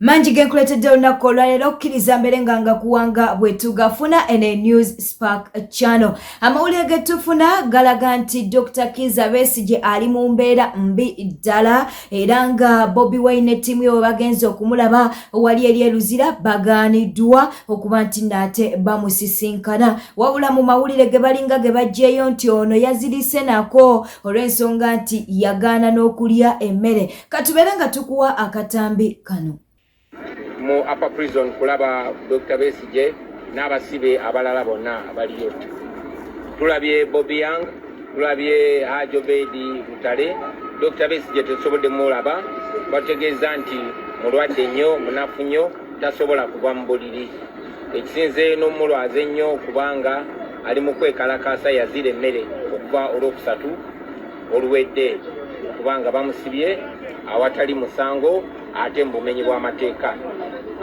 Manji genkuletedde olunaku olwaleero okkiriza mberenga nga kuwanga bwe tugafuna ene News Spark channel. Amawulire ge tufuna galaga nti Dr. Kizza Besigye ali mu mbeera mbi ddala era nga Bobi Wine ttiimu ye bagenze okumulaba wali eri eruzira bagaaniddwa okuba nti nate bamusisinkana. Wabula mu mawulire ge balinga ge baggyeyo nti ono yazirise nako olw'ensonga nti yagaana n'okulya emmere. Katubeere nga tukuwa akatambi kano. Mu upper prison kulaba Dr. Besigye n'abasibe abalala bonna abaliyo. Tulabye Bobby Yang, tulabye Hajo Bedi Mutale. Dr. Besigye tetusobodde mulaba, bategeeza nti mulwadde nnyo, munafu nnyo, tasobola kuva mu buliri. Ekisinze n'omulwaze ennyo kubanga ali mu kwekalakaasa yazira emmere okuva olwokusatu oluwedde kubanga bamusibye awatali musango ate mu bumenyi bw'amateeka.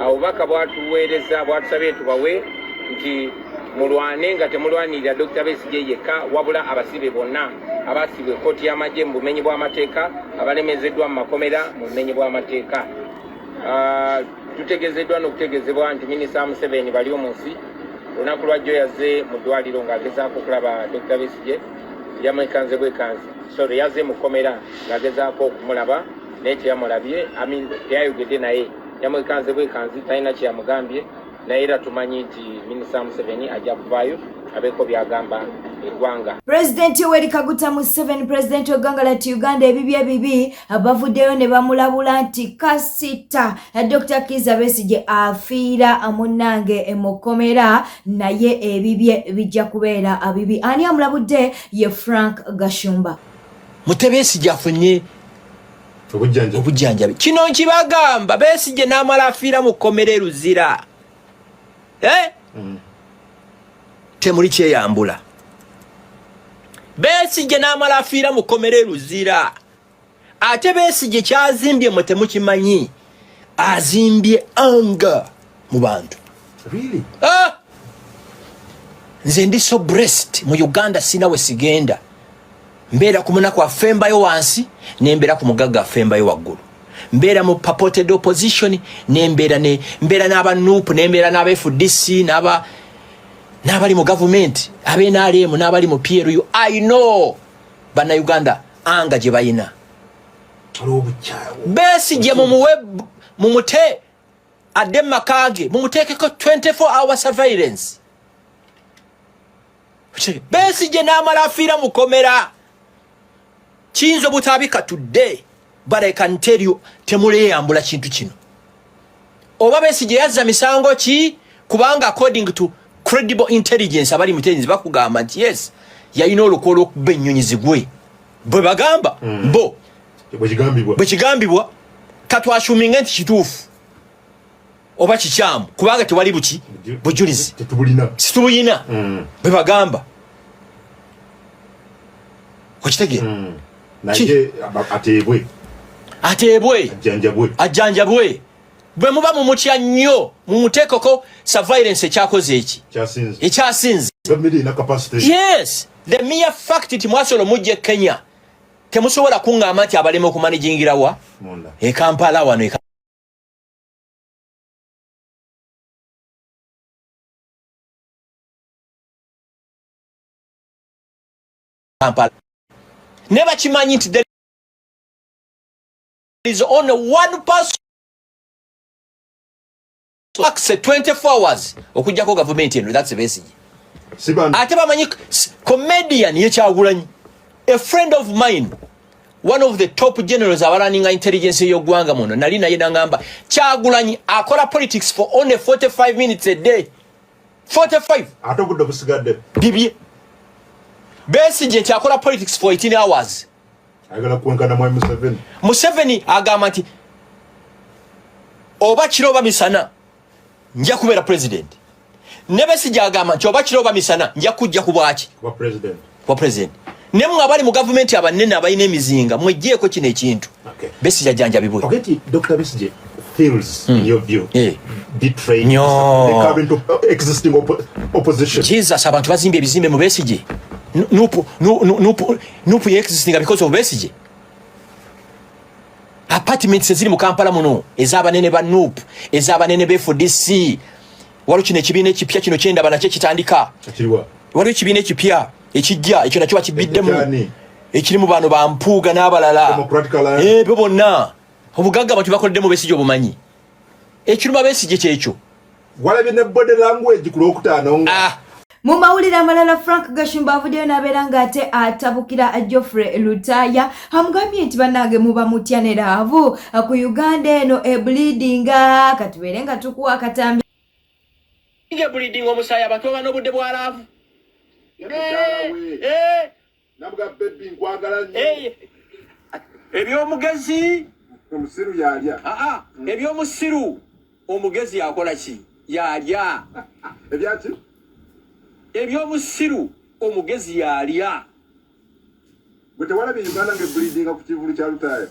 Obubaka bwatuweereza bwatusabye tubawe nti mulwane nga temulwanirira Dr. Besigye yekka wabula abasibe bonna abasibwe kkooti y'amagye mu bumenyi bw'amateeka abalemezeddwa mu makomera mu bumenyi bw'amateeka. Tutegezeddwa n'okutegeezebwa nti Minisita Museveni bali mu nsi olunaku lwajjo yazze mu ddwaliro ng'agezaako okulaba Dr. Besigye yamwekanze bwekanzi sore yazze mu kkomera ng'agezaako okumulaba naye teyamulabye teyayogedde naye yamwekanze bwekanzi talina kyeyamugambye naye era tumanyi nti Minisita Museveni ajja kuvaayo abeeko byagamba eggwanga. President Yoweri Kaguta Museveni President w'eggwanga lyattu Uganda ebibi ebibi bavuddeyo ne bamulabula nti kasita Dr. Kizza Besigye afiira munnange mu kkomera naye ebibye bijja kubeera abibi. Ani amulabudde ye Frank Gashumba. Besigye afunye obujjanjabi kino nkibagamba Besigye n'amala afiira mu kkomera eruzira temuli kyeyambula. Besigye n'amala afiira mu kkomera eruzira ate Besigye kyazimbye mwe temukimanyi azimbye anga mu bantu. Really? Nze ndi so blessed mu Uganda sina we sigenda. Mbeera ku munaku affembayo wansi nembeera ku mugagga affembayo waggulu. Mbeera mu purported opposition nembeera n'aba NUP nembeera n'aba FDC n'abali mu government NRM n'abali mu PRU. I know bana Uganda anga gye bayina. Besigye mumute adde makage mumuteekeko 24-hour surveillance. Besigye n'amala afiira mu kkomera kiyinza obutabika today but I can tell you temuleyambula kintu kino. Oba Besigye yazza misango ki kubanga according to credible intelligence abali intelligence bakugamba nti yes yayina olukolo okuba ennyonyi zigwe bwe bagamba bo bwe kigambibwa katwashuminga nti kituufu oba kikyamu kubanga tewali bujulizi situbulina bwe bagamba okitegeera ateebwe ajjanjabwe bwe muba mumutya nnyo mumuteekeko surveillance ekyakoze eki ekyasinze. Yes, the mere fact nti mwasobola omujja Kenya temusobola kuŋŋamba nti abalema okumanigingira wa Kampala wano Kampala ne bakimanyi nti there is only one person access 24 hours okujjako government eno, that's Besigye. Ate bamanyi comedian ye Kyagulanyi, a friend of mine, one of the top generals abalaninga intelligence y'eggwanga muno nali naye nangamba Kyagulanyi akola politics for only 45 minutes a day. 45 ate obudde busigadde bibye. Besigye kyakola politics for 18 hours. Agala kuwenkana mu Museveni agamba nti oba kiro oba misana nja kubeera president. Ne Besigye agamba nti oba kiro oba misana nja kujja ku bwaki kwa president. Ne mmwe abali mu government abanene abalina emizinga mweggyeko kino ekintu. Besigye ajjanjabibwe. Dr. Besigye feels in your view betraying the current existing opposition. Jesus, abantu bazimbye ebizimbe mu Besigye. Nupu existing because of Besigye. apartments ziri mu Kampala muno ezabanene ba NUP ezabanene be FDC waliwo kino ekibiina ekipya kino kyenda bana kitandika waliwo ekibiina ekipya ekijja ekyo nakyo bakibiddemu ekirimu bano bampuuga n'abalala bo bonna obugagga abantu bakoleddemu Besigye obumanyi ekiruma Besigye kyekyo walabye ne body language ku Lwokutaano mu mawulire amalala Frank Gashumba avuddeyo n'abeera ng'ate atabukira Geoffrey Lutaya amugambye nti bannange muba mutya ne laavu ku Uganda eno ebleedinga katubeere nga tukuwa akatambi bleeding omusaayi abantu baba n'obudde bwa laavu nabuga baby nkwagala nnyo ebyomugezi omusiru yalya ebyomusiru omugezi yakola ki yalya ebyaki ebyomusiru omugezi yalya bwe tewalabye Uganda ng'ebleedinga ku kivulu kya Lutaya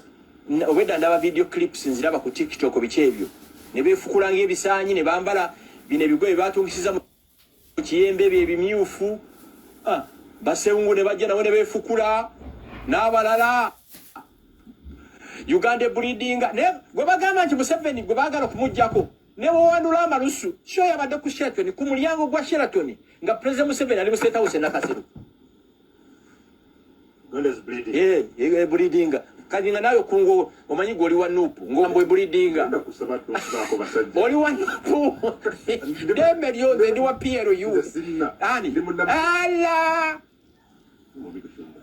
obwedda ndaba video clips nziraba ku TikTok biki ebyo ne beefukula ng'ebisaanyi ne bambala bino ebigoye batungisiza mu kiyembe ebyo ebimyufu basewungu ne bajja nabo ne beefukula n'abalala Uganda bleedinga gwe bagamba nti Museveni gwe baagala okumuggyako ne bwewandula amalusu sho yabadde ku Sheraton ku mulyango gwa Sheraton nga President Museveni ali mu State House Nakasero bleedinga kati nga nawe kungo omanyi gwe oli wa nupu ngombo bleedinga oli wa nupu dembe lyonze ndi wa PLU ani ala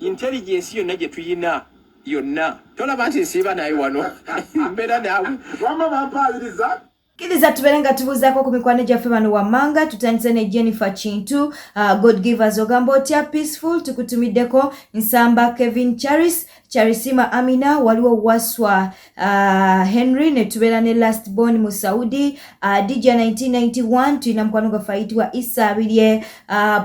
intelligence yonna gye tuyina yonna tolaba nti nsiiba naye wano mbeera naawe wama bampaliriza Kiliza tubelenga tubuzaako ku mikwano gyaffe bano wammanga tutandise ne Jennifer Chintu God give us ogambotya peaceful tukutumiddeko Nsamba Kevin Charisima Amina waliwo Waswa Henry ne tubeera ne Last Born mu Saudi Dija 1991 tulina mukwano gwa fayitibwa Issa Abirye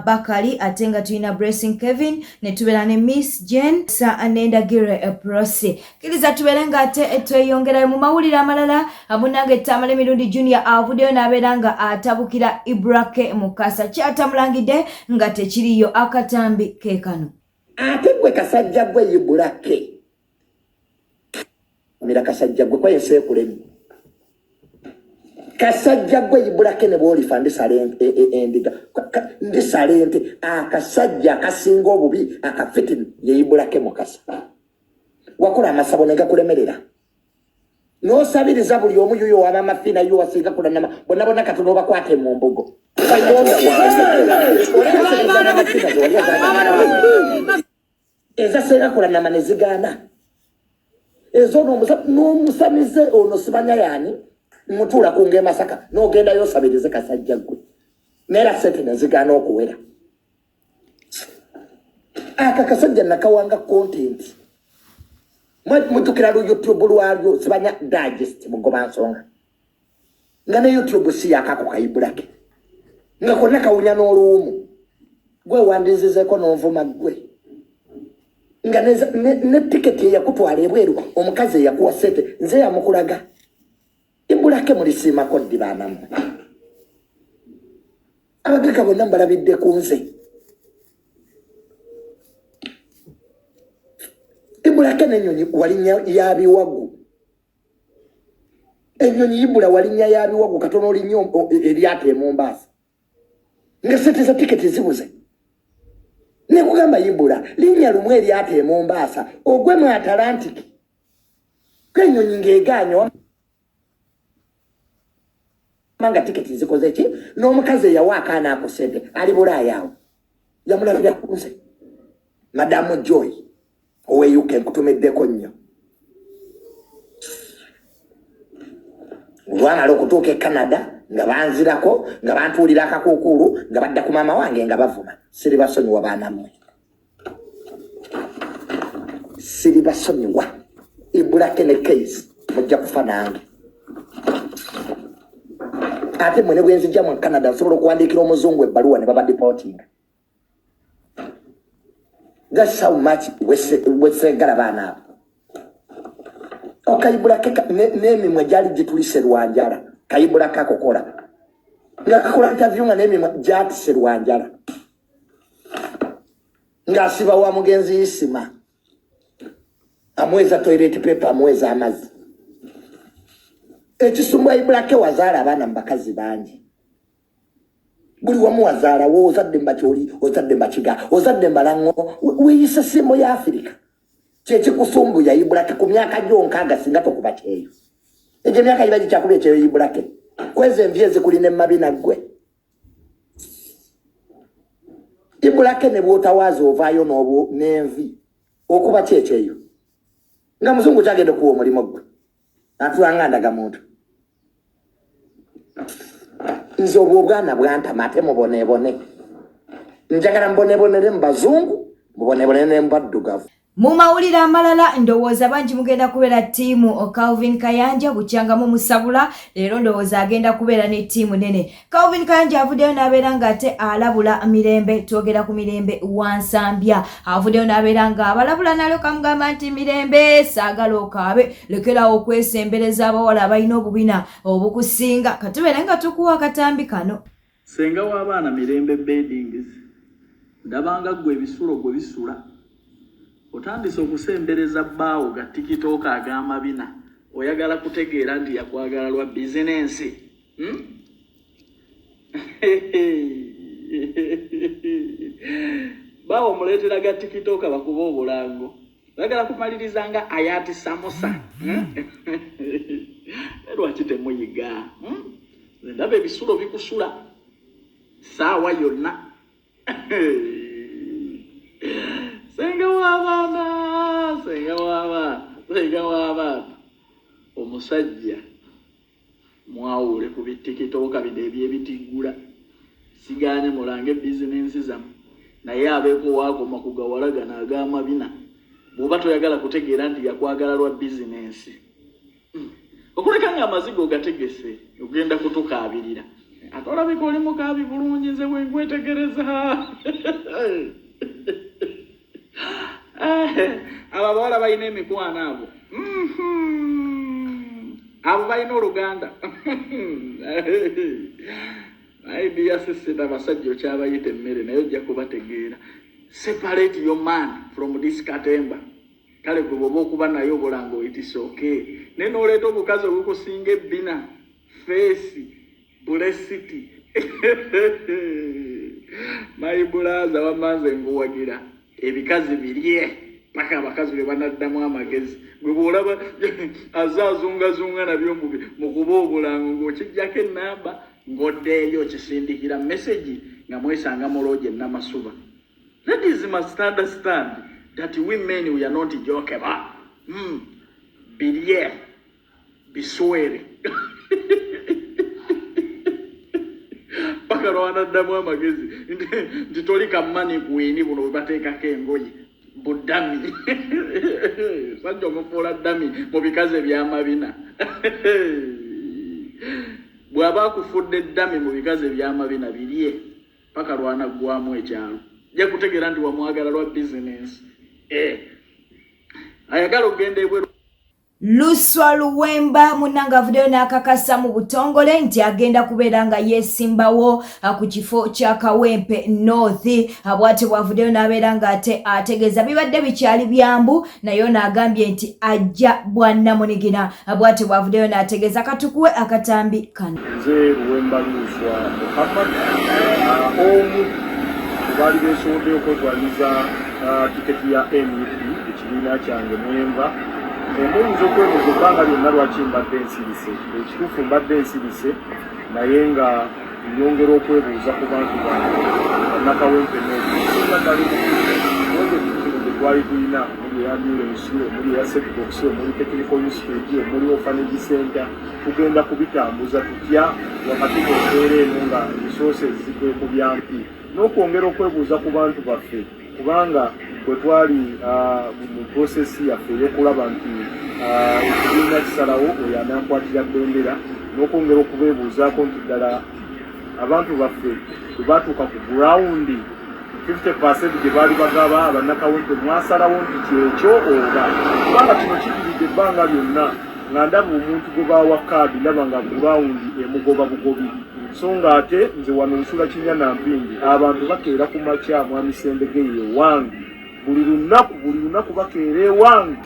Bakali ate nga tulina Blessing Kevin ne tubeera ne Miss Jen Sa Anenda Gire Prosi Kiliza tubelenga ate tweyongerayo mu mawulire amalala amunange Tamale Mirundi Junior avuddeyo n'abeera nga atabukira Ibrake Mukasa kyatamulangidde nga tekiriyo akatambi keekano ate gwe kasajja gwe Ibrake mira kasajja gwe kwayese kulemu kasajja gwe Ibrake ne boli fandi salente endiga ndi salente akasajja kasinga obubi akafitini ye Ibrake Mukasa wakola amasabo ne gakulemerera no sabiriza buli omu yuyo waba mafina yuyo wasiga kulanama bona katono bakwate mu mbogo eza sega kulanama nezigana ezo no musamize ono sibanya yani mutula kunge Masaka no genda yo sabirize kasajja gwe nera sente nezigana okuwera aka kasajja nakawanga content mutukira lu YouTube lwalyo sibanya digest mugoba nsonga ngane YouTube si yakako Ibrake nga konna kawunya n'oluumu gwe wandizize ko novuma gwe nga ne ticket yakutwala ebweru omukazi yakuwa sente nze yamukulaga Ibrake mulisima ko dibana mu abagaka bonna mbalabidde ku nze Ibrake n'ennyonyi walinya yabiwagu ennyonyi Ibula walinya yabiwagu katono olinyo eryate e Mombasa nga sente za tiketi zibuze ne kugamba Ibula linya lumwe eryate e Mombasa ogwe mu Atlantic kwennyonyi ng'egaanyo manga tiketi zikoze ki n'omukazi yawaaka anaakosente ali Bulaayawo yamulabira kunze Madamu Joy owe yuke nkutumiddeko nnyo olwamala okutuuka e Canada nga banzirako nga bantuulira akakuukulu nga badda ku maama wange nga bavuma siri basonyiwa baana mmwe siri basonyiwa Ibrake ne case mujja kufa nange ate mwene bwenzijja mu Canada nsobola okuwandiikira omuzungu ebbaluwa ne baba deportinga That's how much wesegala bana Ibrake nemi mwejali jitulise Rwanjara Ibrake akokola nga kakola interview nga nemi mwejali Rwanjara nga siba wa mugenzi Isima amweza toilet paper amweza amazi ekisumwa ibulake wazaala abaana mu bakazi bangi buli wamu wazaala wo ozadde mbacholi ozadde mbachiga ozadde mbalango weyise simo ya Afrika kyekikusumbu ya ibulake ku myaka gyonkaga singa tokuba kyeyo ekyo myaka ibaji kyakubye kyeyo ibulake kweze envyeze kuline mabina gwe ibulake ne bwotawaza ovaayo n'obu n'envi okuba kyekyeyo nga muzungu kyagenda kuwa omulimo gwe atulanganda muntu nze obwana bwantama ate mubonebone njagala mbonebonere mu bazungu mubonebonere ne mbaddugavu. Mu mawulire amalala ndowooza bangi mugenda kubeera ttiimu Calvin Kayanja Bucyangamu Musabula leero ndowooza agenda kubeera ne ttiimu nene. Calvin Kayanja avuddeyo n'abeera ng'ate alabula mirembe twogera ku mirembe Wansambya avuddeyo n'abeera ng'abalabula nalyo kamugamba nti mirembe saagala okaabe lekerawo okwesembereza abawala abalina obubina obukusinga katubeere nga tukuwa akatambi kano. Senga w'abaana mirembe beddings ndabanga gwe ebisulo gwe bisula otandise okusembereza bbaawo ga TikTok ag'amabina oyagala kutegeera nti yakwagala lwa bizinensi bbaawo omuleetera ga TikTok bakuba obulango oyagala kumaliriza nga Ayati Samusa lwaki temuyiga ndaba ebisulo bikusula saawa yonna senga w'abaana omusajja mwawule ku bitikitoka bino ebyebitiggula sigaanye mulange bizinensi zammwe naye abeeko waakoma kugawalagana ag'amabina bw'oba toyagala kutegeera nti yakwagala lwa bizinensi okuleka nga amazigo gategese ogenda kutukaabirira ate olabika oli mukaabi bulungi nze bwe nkwetegereza abo abawala balina emikwano abo abo balina oluganda naye ndiyasisita abasajja okyabayita emmere naye ojja kubategeera separate your man from this katemba kale gwe bwoba okuba naye obulanga oyitisa okay naye n'oleeta obukazi obukusinga ebbina feesi bulesiti mayibulaza wamanze nguwagira ebikazi birye paka abakazi bwe banaddamu amagezi gwe bw'olaba azaazungazunga nabyo mu kuba obulango ng'okijjako ennamba ng'oddeeyo okisindikira mesegi nga mwesanga mu looje Namasuba. Ladies must understand that women we are not jokeable. Birye biswere paka lwanaddamu amagezi nti toli kammani kuini buno bwe bateekako engoye budami sajja omufuula ddami mu bikazi ebyamabina bw'aba akufudde ddami mu bikazi ebyamabina birye paka lwanaggwamu ekyalo jja kutegeera nti wamwagala lwa bizinensi ayagala okugenda ebweru. Luswa Luwemba munanga avuddeyo n'akakasa mu butongole nti agenda kubeera nga yeesimbawo ku kifo kya Kawempe North bw'ate bw'avuddeyo n'abeera ng'ate ategeeza bibadde bikyali byambu naye n'agambye nti ajja bwannamunigina bw'ate bw'avuddeyo n'ategeeza katukuwe akatambi kano. Nze Luwemba Luswa Muhammad omu baali beesonde okwetwaliza tiketi ya NUP ekibiina kyange Mwenva muyinza okwebuuza ebbanga lyonna lwaki mbadde nsirise ekituufu mbadde nsirise naye nga nyongera okwebuuza ku bantu bange bannakawempe n'okusinga ddala projekiti twali tulina omuli eya ambulance omuli eya setbox omuli technical institute omuli orphanage center tugenda kubitambuza tutya wakati g'embeera eno nga resources zikwekubyampi n'okwongera okwebuuza ku bantu baffe kubanga bwe twali mu prosesi yaffe ey'okulaba nti ekibiina kisalawo oyo anankwatira bbendera n'okwongera okubeebuuzaako nti ddala abantu baffe bwe baatuuka ku gurawundi 50% gye baali bagaba abannakawempe mwasalawo nti kyekyo oba kubanga kino kiviridde ebbanga lyonna nga ndaba omuntu gwe baawa kaadi ndaba nga gurawundi emugoba bugobi so nga ate nze wano nsula Kinyanampindi abantu bakeera ku makya mwami Sembegeye ewange buli lunaku bakeera ewange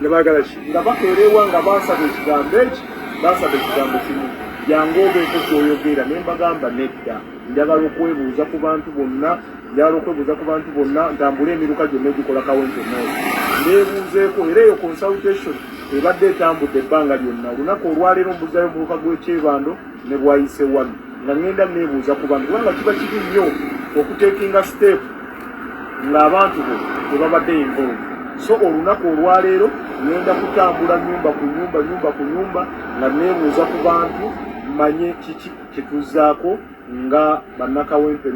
nga bakeera ewange bansaba ekigambo eki basaba ekigambo kimu jangu obeeko kyoyogera ne mbagamba nedda njagala okwebuuza ku bantu bonna ntambula emiruka gyonna egikola Kawempe North ndeebuuzeeko era eyo consultation ebadde etambudde ebbanga lyonna olunaku olwaleero mbuzayo mu luka gw'ekyebando ne bwayise wano nga ngenda neebuuza ku bantu kubanga kiba kibi nnyo okuteekinga step ng'abantu bo tebabadde involved. So olunaku olwaleero ngenda kutambula nyumba ku nyumba nga neebuuza ku bantu manye kiki kituzaako nga bannakawempe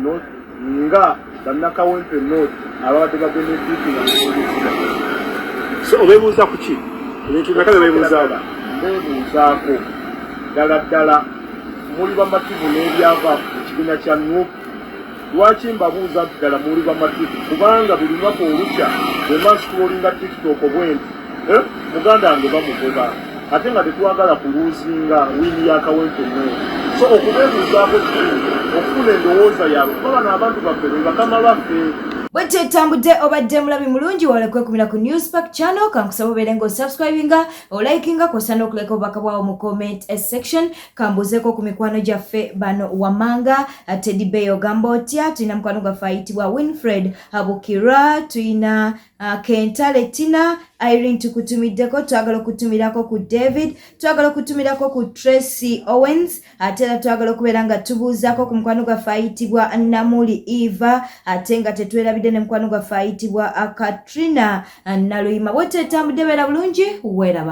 North ababadde babenefitira so obeebuuza ku ki ebintu nakale beebuuzaako beebuuzaako ddala muli bamativu n'ebyava mu kibiina kya Nuupu lwaki mbabuuza ddala muli bamativu kubanga buli lunaku olukya bwemba nsitulolinga TikTok bwenti muganda wange bamugoba ate nga tetwagala kuluuzinga wiini ya Kawempe North. So okubeebuuzaako kiri okufuna endowooza yaabwe kuba bano abantu baffe be bakama baffe. Bwete tambudde obadde mulabi mulungi wale kwekumira ku Newspark channel kankusaba obeere ng'osubscribinga olikinga kosa n'okuleka obubaka bwawo mu comment section kambuzeeko ku mikwano gyaffe bano Wamanga Teddy Bay ogamba otya tulina mukwano gwaffe ayitibwa Winfred Abukira tulina Kentale Tina Irene tukutumiddeko twagala okutumirako ku David twagala okutumirako ku Tracy Owens ate era twagala okubeera nga tubuuzaako ku mukwano gwaffe ayitibwa Namuli Eva ate nga tetwerabidde ne mukwano gwaffe ayitibwa Katrina Naluyima bwete tambudde beera bulungi weeraba.